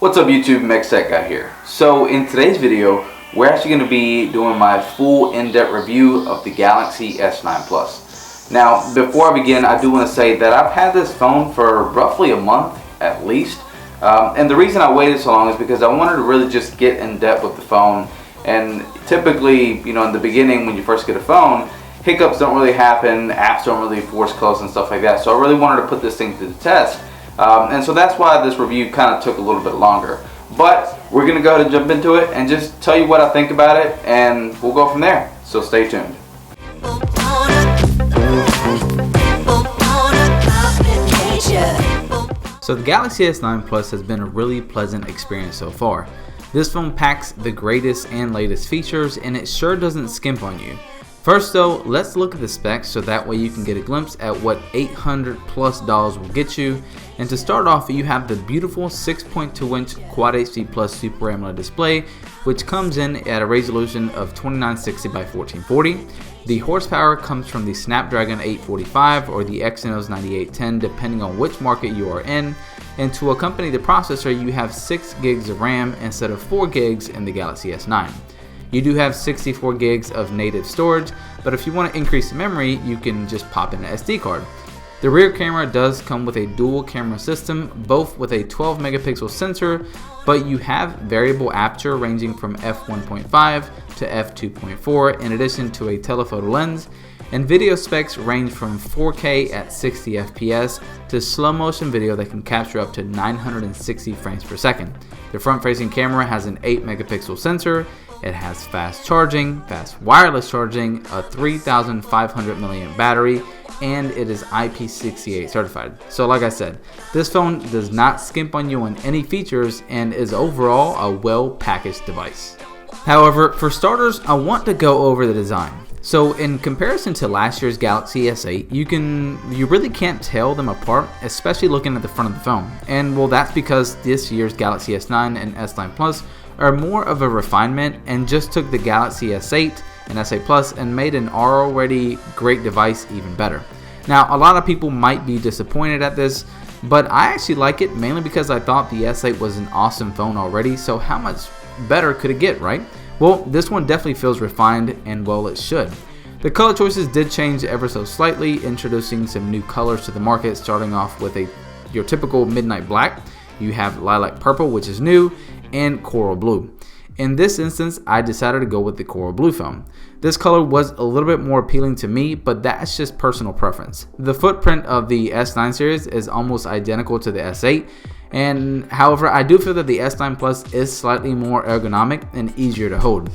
What's up YouTube, MechTech Guy here. So in today's video, we're actually going to be doing my full in-depth review of the Galaxy S9 Plus. Now, before I begin, I do want to say that I've had this phone for roughly a month at least. And the reason I waited so long is because I wanted to really just get in depth with the phone. And typically, you know, in the beginning when you first get a phone, hiccups don't really happen, apps don't really force close and stuff like that. So I really wanted to put this thing to the test. And so that's why this review kind of took a little bit longer. But we're going to go ahead and jump into it and just tell you what I think about it, and we'll go from there. So stay tuned. So the Galaxy S9 Plus has been a really pleasant experience so far. This phone packs the greatest and latest features, and it sure doesn't skimp on you. First though, let's look at the specs so that way you can get a glimpse at what $800+ will get you. And to start off, you have the beautiful 6.2 inch Quad HD Plus Super AMOLED display, which comes in at a resolution of 2960 by 1440. The horsepower comes from the Snapdragon 845 or the Exynos 9810 depending on which market you are in. And to accompany the processor, you have 6 gigs of RAM instead of 4 gigs in the Galaxy S9. You do have 64 gigs of native storage, but if you want to increase the memory, you can just pop in an SD card. The rear camera does come with a dual camera system, both with a 12 megapixel sensor, but you have variable aperture ranging from f1.5 to f2.4 in addition to a telephoto lens, and video specs range from 4K at 60 FPS to slow motion video that can capture up to 960 frames per second. The front facing camera has an 8 megapixel sensor. It has fast charging, fast wireless charging, a 3500 milliamp battery, and it is IP68 certified. So like I said, this phone does not skimp on you on any features and is overall a well-packaged device. However, for starters, I want to go over the design. So in comparison to last year's Galaxy S8, you really can't tell them apart, especially looking at the front of the phone. And well, that's because this year's Galaxy S9 and S9 Plus are more of a refinement and just took the Galaxy S8 and S8 Plus and made an already great device even better. Now, a lot of people might be disappointed at this, but I actually like it mainly because I thought the S8 was an awesome phone already, so how much better could it get, right? Well, this one definitely feels refined, and well, it should. The color choices did change ever so slightly, introducing some new colors to the market, starting off with your typical midnight black. You have lilac purple, which is new, and coral blue. In this instance, I decided to go with the coral blue phone. This color was a little bit more appealing to me, but that's just personal preference. The footprint of the S9 series is almost identical to the S8, and however, I do feel that the S9 Plus is slightly more ergonomic and easier to hold.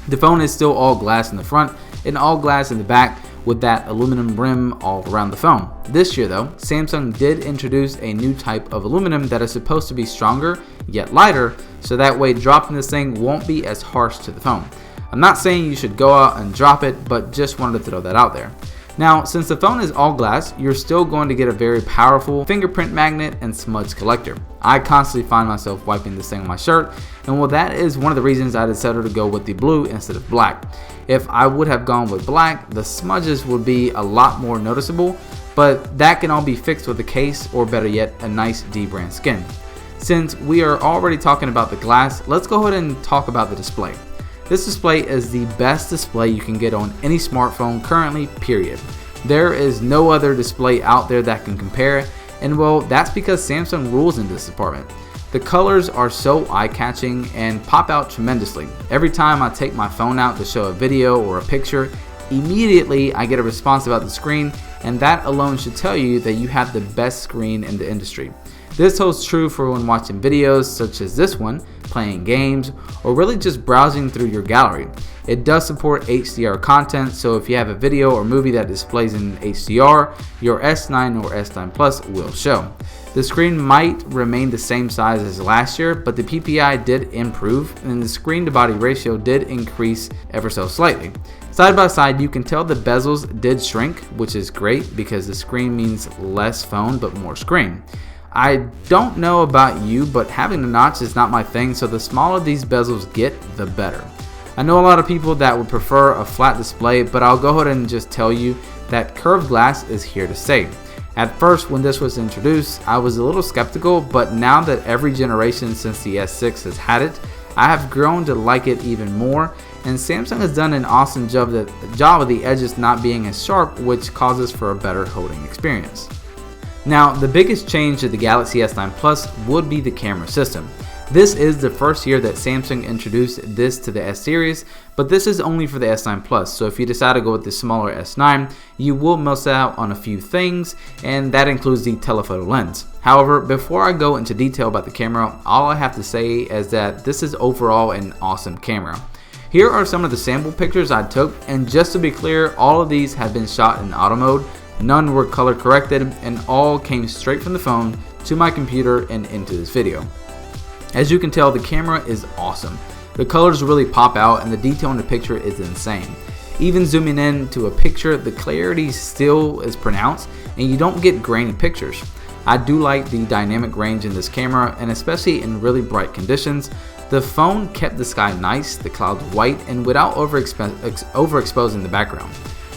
The phone is still all glass in the front and all glass in the back with that aluminum rim all around the phone. This year though, Samsung did introduce a new type of aluminum that is supposed to be stronger yet lighter, so that way dropping this thing won't be as harsh to the phone. I'm not saying you should go out and drop it, but just wanted to throw that out there. Now, since the phone is all glass, you're still going to get a very powerful fingerprint magnet and smudge collector. I constantly find myself wiping this thing on my shirt, and well, that is one of the reasons I decided to go with the blue instead of black. If I would have gone with black, the smudges would be a lot more noticeable, but that can all be fixed with a case, or better yet, a nice D-brand skin. Since we are already talking about the glass, let's go ahead and talk about the display. This display is the best display you can get on any smartphone currently, period. There is no other display out there that can compare, and well, that's because Samsung rules in this department. The colors are so eye-catching and pop out tremendously. Every time I take my phone out to show a video or a picture, immediately I get a response about the screen, and that alone should tell you that you have the best screen in the industry. This holds true for when watching videos such as this one, playing games, or really just browsing through your gallery. It does support HDR content, so if you have a video or movie that displays in HDR, your S9 or S9 Plus will show. The screen might remain the same size as last year, but the PPI did improve and the screen to body ratio did increase ever so slightly. Side by side, you can tell the bezels did shrink, which is great because the screen means less phone but more screen. I don't know about you, but having the notch is not my thing, so the smaller these bezels get, the better. I know a lot of people that would prefer a flat display, but I'll go ahead and just tell you that curved glass is here to stay. At first, when this was introduced, I was a little skeptical, but now that every generation since the S6 has had it, I have grown to like it even more, and Samsung has done an awesome job of the edges not being as sharp, which causes for a better holding experience. Now, the biggest change to the Galaxy S9 Plus would be the camera system. This is the first year that Samsung introduced this to the S series, but this is only for the S9 Plus, so if you decide to go with the smaller S9, you will miss out on a few things, and that includes the telephoto lens. However, before I go into detail about the camera, all I have to say is that this is overall an awesome camera. Here are some of the sample pictures I took, and just to be clear, all of these have been shot in auto mode, none were color corrected, and all came straight from the phone to my computer and into this video. As you can tell, the camera is awesome. The colors really pop out and the detail in the picture is insane. Even zooming in to a picture, the clarity still is pronounced and you don't get grainy pictures. I do like the dynamic range in this camera, and especially in really bright conditions. The phone kept the sky nice, the clouds white, and without overexposing the background.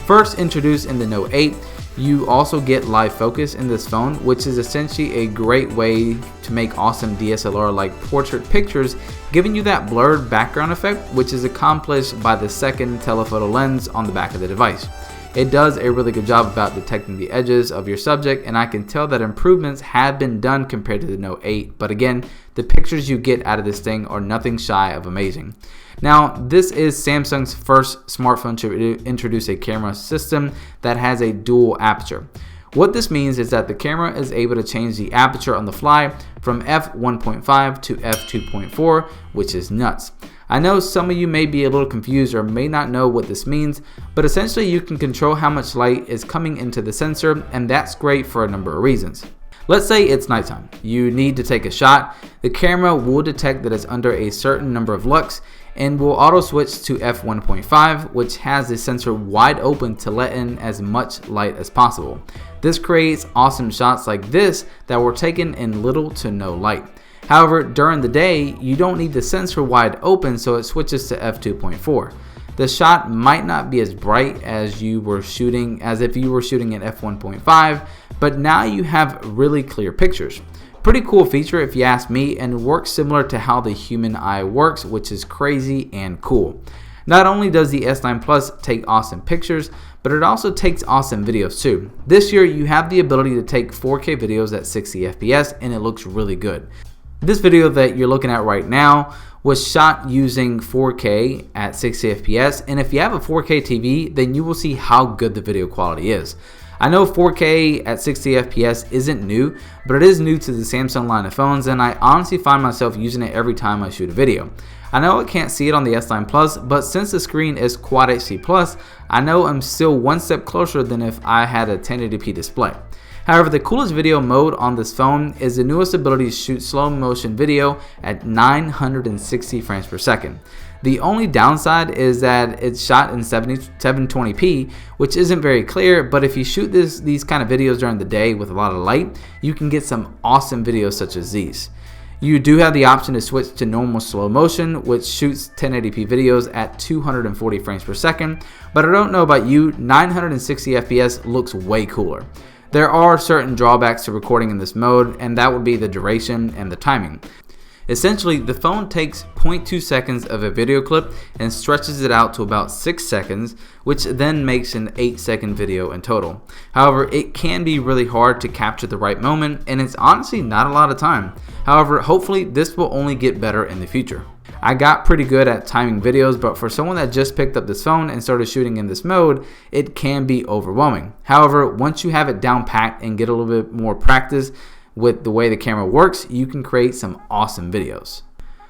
First introduced in the Note 8, you also get live focus in this phone, which is essentially a great way to make awesome DSLR-like portrait pictures, giving you that blurred background effect, which is accomplished by the second telephoto lens on the back of the device. It does a really good job about detecting the edges of your subject, and I can tell that improvements have been done compared to the Note 8, but again, the pictures you get out of this thing are nothing shy of amazing. Now, this is Samsung's first smartphone to introduce a camera system that has a dual aperture. What this means is that the camera is able to change the aperture on the fly from f1.5 to f2.4, which is nuts. I know some of you may be a little confused or may not know what this means, but essentially you can control how much light is coming into the sensor, and that's great for a number of reasons. Let's say it's nighttime. You need to take a shot. The camera will detect that it's under a certain number of lux and will auto switch to f1.5, which has the sensor wide open to let in as much light as possible. This creates awesome shots like this that were taken in little to no light. However, during the day, you don't need the sensor wide open, so it switches to f2.4. The shot might not be as bright as if you were shooting at f1.5, but now you have really clear pictures. Pretty cool feature if you ask me, and works similar to how the human eye works, which is crazy and cool. Not only does the S9 Plus take awesome pictures, but it also takes awesome videos too. This year you have the ability to take 4K videos at 60 FPS and it looks really good. This video that you're looking at right now was shot using 4K at 60 FPS, and if you have a 4K TV, then you will see how good the video quality is. I know 4K at 60 FPS isn't new, but it is new to the Samsung line of phones, and I honestly find myself using it every time I shoot a video. I know I can't see it on the S9 Plus, but since the screen is Quad HD Plus, I know I'm still one step closer than if I had a 1080p display. However, the coolest video mode on this phone is the newest ability to shoot slow motion video at 960 frames per second. The only downside is that it's shot in 720p, which isn't very clear, but if you shoot these kind of videos during the day with a lot of light, you can get some awesome videos such as these. You do have the option to switch to normal slow motion, which shoots 1080p videos at 240 frames per second, but I don't know about you, 960 FPS looks way cooler. There are certain drawbacks to recording in this mode, and that would be the duration and the timing. Essentially, the phone takes 0.2 seconds of a video clip and stretches it out to about 6 seconds, which then makes an 8-second video in total. However, it can be really hard to capture the right moment, and it's honestly not a lot of time. However, hopefully this will only get better in the future. I got pretty good at timing videos, but for someone that just picked up this phone and started shooting in this mode, it can be overwhelming. However, once you have it down packed and get a little bit more practice with the way the camera works, you can create some awesome videos.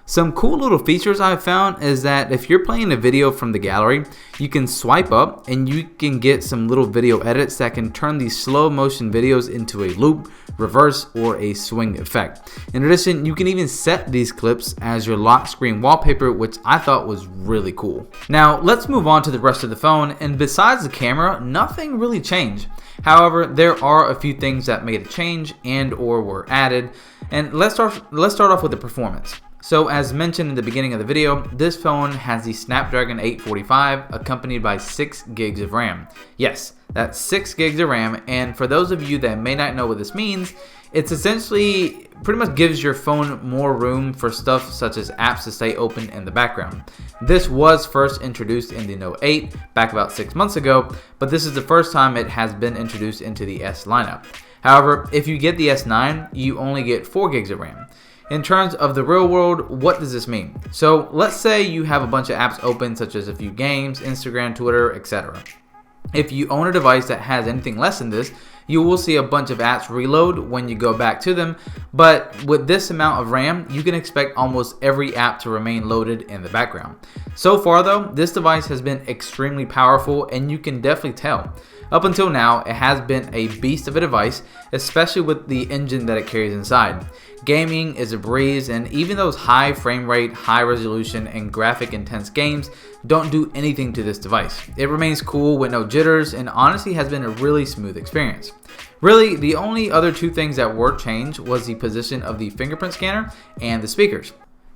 Some cool little features I've found is that if you're playing a video from the gallery, you can swipe up and you can get some little video edits that can turn these slow motion videos into a loop, reverse, or a swing effect. In addition, you can even set these clips as your lock screen wallpaper, which I thought was really cool. Now let's move on to the rest of the phone, and besides the camera, nothing really changed. However, there are a few things that made a change and or were added, and let's start off with the performance. So as mentioned in the beginning of the video, this phone has the Snapdragon 845 accompanied by 6 gigs of RAM. Yes, that's 6 gigs of RAM, and for those of you that may not know what this means, it's essentially pretty much gives your phone more room for stuff such as apps to stay open in the background. This was first introduced in the Note 8 back about 6 months ago, but this is the first time it has been introduced into the S lineup. However, if you get the S9, you only get 4 gigs of RAM. In terms of the real world, what does this mean? So let's say you have a bunch of apps open such as a few games, Instagram, Twitter, etc. If you own a device that has anything less than this, you will see a bunch of apps reload when you go back to them, but with this amount of RAM, you can expect almost every app to remain loaded in the background. So far though, this device has been extremely powerful, and you can definitely tell. Up until now, it has been a beast of a device, especially with the engine that it carries inside. Gaming is a breeze, and even those high frame rate, high resolution, and graphic intense games don't do anything to this device. It remains cool with no jitters, and honestly has been a really smooth experience. Really, the only other two things that were changed was the position of the fingerprint scanner and the speakers.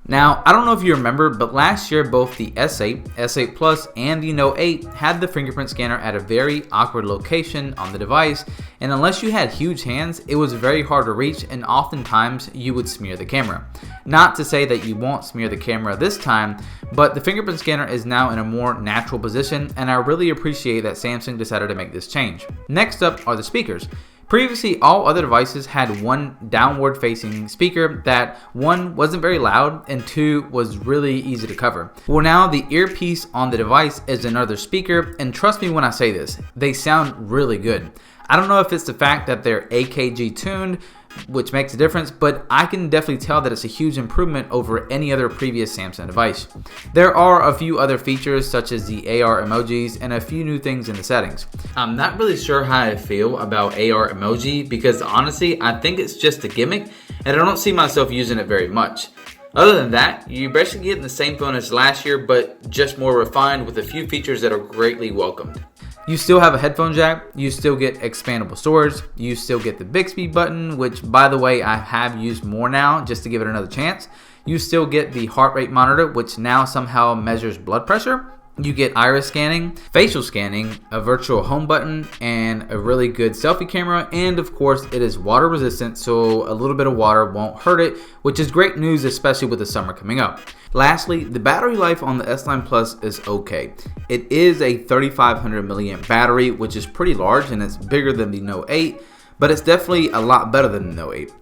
Now, I don't know if you remember, but last year both the S8, S8 Plus, and the Note 8 had the fingerprint scanner at a very awkward location on the device, and unless you had huge hands, it was very hard to reach, and oftentimes you would smear the camera. Not to say that you won't smear the camera this time, but the fingerprint scanner is now in a more natural position, and I really appreciate that Samsung decided to make this change. Next up are the speakers. Previously, all other devices had one downward facing speaker that, one, wasn't very loud, and two, was really easy to cover. Well, now the earpiece on the device is another speaker, and trust me when I say this, they sound really good. I don't know if it's the fact that they're AKG tuned, which makes a difference, but I can definitely tell that it's a huge improvement over any other previous Samsung device. There are a few other features such as the AR emojis and a few new things in the settings. I'm not really sure how I feel about AR emoji because honestly, I think it's just a gimmick and I don't see myself using it very much. Other than that, you're basically getting the same phone as last year, but just more refined with a few features that are greatly welcomed. You still have a headphone jack, you still get expandable storage, you still get the Bixby button, which by the way I have used more now just to give it another chance. You still get the heart rate monitor, which now somehow measures blood pressure. You get iris scanning, facial scanning, a virtual home button, and a really good selfie camera, and of course it is water resistant, so a little bit of water won't hurt it, which is great news especially with the summer coming up. Lastly, the battery life on the S9 Plus is okay. It is a 3500 milliamp battery, which is pretty large and it's bigger than the Note 8, but it's definitely a lot better than the Note 8.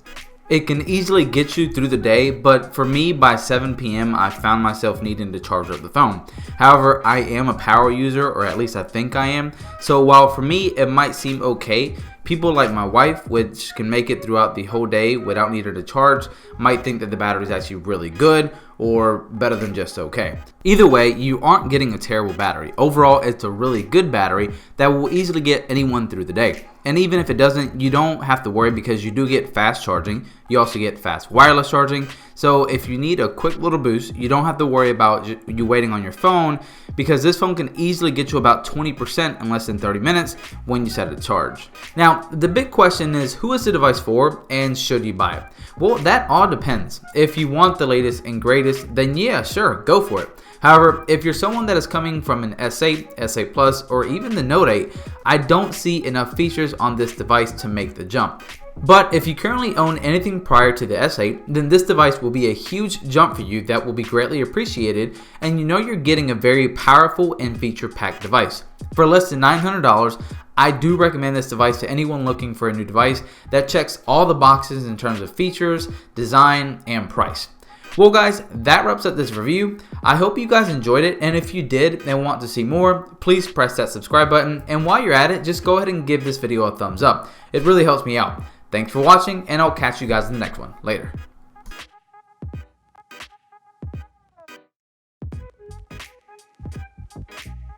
It can easily get you through the day, but for me, by 7 p.m., I found myself needing to charge up the phone. However, I am a power user, or at least I think I am, so while for me it might seem okay, people like my wife, which can make it throughout the whole day without needing to charge, might think that the battery is actually really good or better than just okay. Either way, you aren't getting a terrible battery. Overall, it's a really good battery that will easily get anyone through the day. And even if it doesn't, you don't have to worry because you do get fast charging. You also get fast wireless charging. So if you need a quick little boost, you don't have to worry about you waiting on your phone because this phone can easily get you about 20% in less than 30 minutes when you set it to charge. Now, the big question is, who is the device for and should you buy it? Well, that all depends. If you want the latest and greatest, then yeah, sure, go for it. However, if you're someone that is coming from an S8, S8 Plus, or even the Note 8, I don't see enough features on this device to make the jump. But if you currently own anything prior to the S8, then this device will be a huge jump for you that will be greatly appreciated, and you know you're getting a very powerful and feature-packed device. For less than $900, I do recommend this device to anyone looking for a new device that checks all the boxes in terms of features, design, and price. Well guys, that wraps up this review. I hope you guys enjoyed it, and if you did and want to see more, please press that subscribe button, and while you're at it, just go ahead and give this video a thumbs up. It really helps me out. Thanks for watching, and I'll catch you guys in the next one. Later.